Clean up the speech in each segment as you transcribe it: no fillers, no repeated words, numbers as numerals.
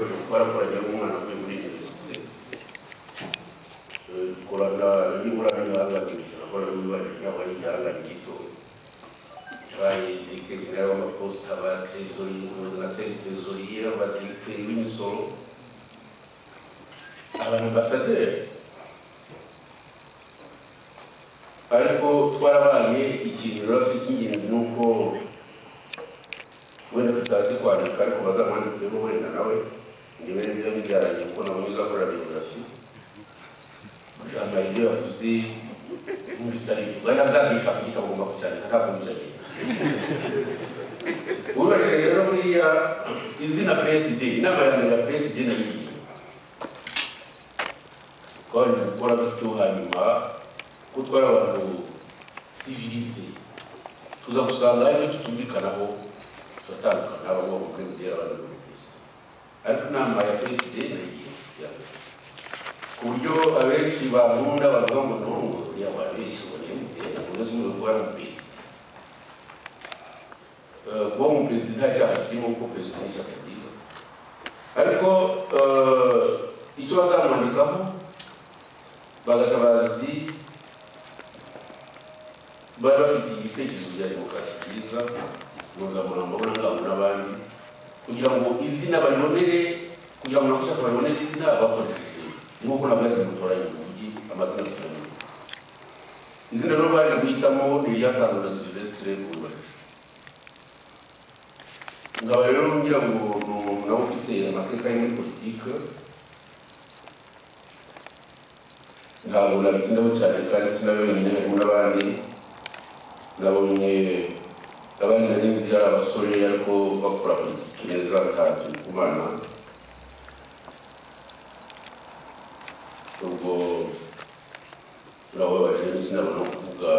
twarakoranye n'umwana avuye muri universite dukorana nibura n'ihangane akora n'ibibajije aho ari ihangane gito baye directeur general w'amaposita ba trésorier ba directeur w'imisoro abambasaderi ariko twarabanye ikintu rafite cy'ingenzi nuko wenda tutazi kwandika ariko bazamwandikira wenda nawe ngewe nibyo bijyanye kuko nabo uzakora biography ushaka ibyo yavuze muri sari bwana byabisha kugita ngomba kucyandika ntabwo mbyari ubashije rero muri izina PSD inama ya PSD nayi kandi gukora bityo hanyuma kutwara abantu civilisé tuza gusanga ibyo tutumvikanaho turatandukana abo muri mudera abantu muri Kristo ariko inama ya PSD nayi ku buryo abenshi bakunda bavuga ngo ntungo yababeshi ngo mudera ubuze mu gukora mu PSD kuba mu PSD nta cyaha kirimo kuko PSD ni ishyaka ryiza ariko icyo bazamwandikaho bagatabazi bari bafite igitekerezo bya demokarasi byiza mpuzamahanga ngabo n'abandi kugira ngo izina baribonere kugira ngo nakushaka baribonere izina bakoresheje nk'uko nabwo mutoranye uvugi amazina y'umuntu izina rero baje guhitamo ni iryatanzwe na Sylvestre Bubashije ngaba rero ngira ngo umuntu nawe ufite amateka yo muri politike ntabwo nabitindaho cyane kandi sinawe wenyine harimo n'abandi nabonye abandi nari nzi ari abasore ariko bakora politiki neza kandi kumana ubwo turababaje sinabona kuvuga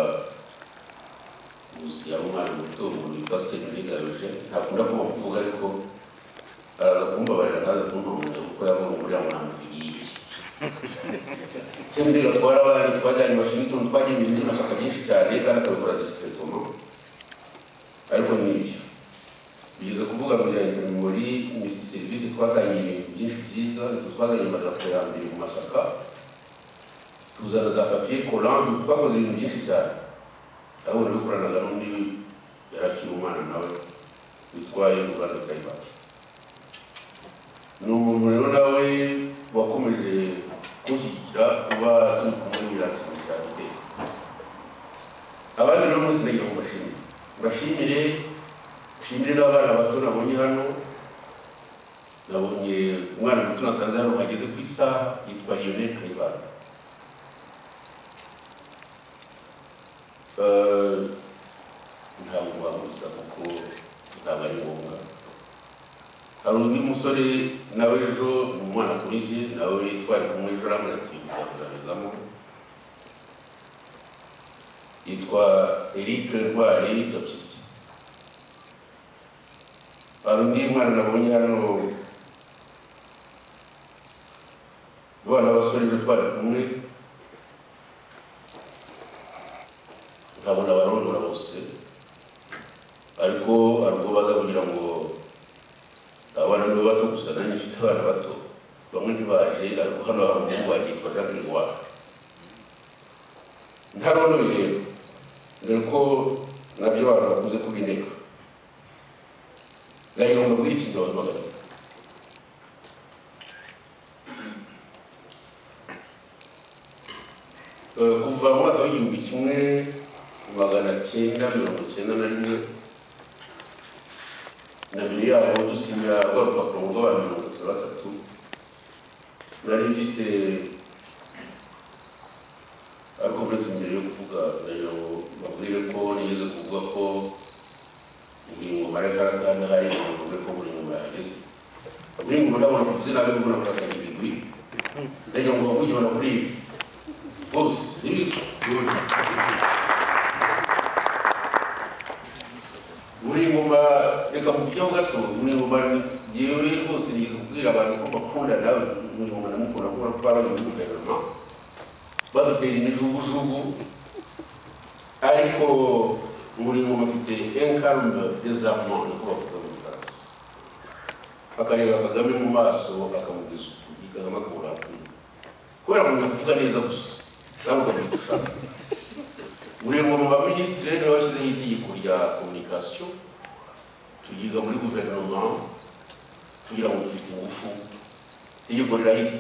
uzi ya umwana muto witwa Sendigaje ntakunda kuba muvuga ariko arakumbabarira naza kuntumira kuko yavuga muri abo namuvugiye Sendiga twara abandi twajyanye Washington twagiye mu mashyaka byinshi cyane kandi akabikora discretement ariko n'ibyo bigeze kuvuga muri serivisi twatangiye ibintu byinshi byiza twazanye amadarapo ya mbere mu mashyaka tuzana za papier collant twakoze ibintu byinshi cyane aho nabikoranaga n'undi yarakiri umwana nawe witwaye Rwanda Kayibaki ni umuntu rero nawe wakomeje gushyigikira kuba turi kumwe n'irakinisha iteka abandi rero muzinagira mu bashimire n'abana bato nabonye hano nabonye umwana muto nasanze hano ageze ku isaha yitwa Lionel Kayibanda ntabwo bamuza kuko ntabwo ari ngombwa hari undi musore nawe ejo umwana kuri je nawe twari kumwe ejo ramuratiye kuzabizamo yitwa Eric Ntwari Gapyisi hari undi mwana nabonye hano abana b'abasore ejo twari kumwe nkabona abarondora bose ariko arubwo baza kugira ngo abana nibo bato gusa nanjye mfite abana bato bamwe ntibaje ariko hano hari umuhungu wanjye yitwa Jean Grégoire ntarondoye rero dore ko nabyo abantu bakunze kubineka rero mbabwira ikintu bahamagara kuva mu mwaka w'igihumbi kimwe 1991 na mbere yaho dusinya rwa rupapuro rw'abantu 33 nari mfite ariko uretse mbere yo kuvuga rero babwire ko nigeze kuvuga ko ingingo maragaragara hari umuntu ko buri nyuma yageze buri ngo ndabona kuvuze nawe ngo nakora ibigwi rero ngo bujyona kuri bose ibi muri ngoma reka muvugeho gato muri ngoma yewe rwose nigeze kubwira abantu ko bakunda nawe muri ngoma namukunda kuba twabanye muri guverinoma badutera imijugujugu ariko muri ngoma afite un calme désarmant niko bavuga mu Faransa akareba Kagame mu maso akamubwiza ukuri, Kagame akabura kubera kumenya kuvuga neza gusa cyangwa ukabidushaka. Uri ngo mu baminisitiri niwe washyizeho itegeko rya communication tugiga muri guverinoma tugira ngo dufite ingufu itegeko rirahita,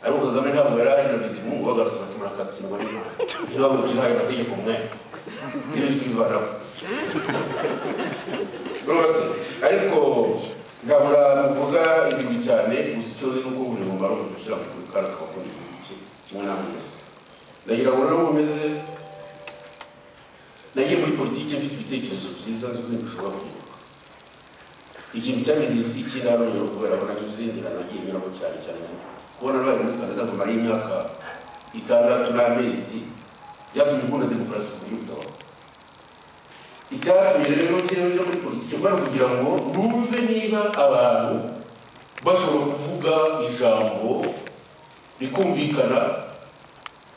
ariko Kagame ntabwo yari ahari na bizimungu bagarutse bati murakatsindwa n'Imana niba bagushyiraho ayo mategeko mwe n'ibindi tubivanaho. Ariko ntabura muvuga ibintu cyane gusa icyo ni uko buri mumaro gushyira mu kubikana akabona igice kimwe namwe mwese. Ndagira ngo rero mumeze nagiye muri politiki mfite ibitekerezo byiza nzi ko bishobora kwibuka. Ikintu cyabereye si ikindi hano rero kubera ko nanyuze inzira nagiye nyuramo cyane kubona nabaye muri Canada ngo mara imyaka 6 n'amezi byatumye nkunda demokarasi ku buryo butabaho. Icyatumye rero cyewe muri politiki bari kugira ngo numve niba abantu bashobora kuvuga ijambo rikumvikana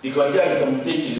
rikaba ryahita mu bitekerezo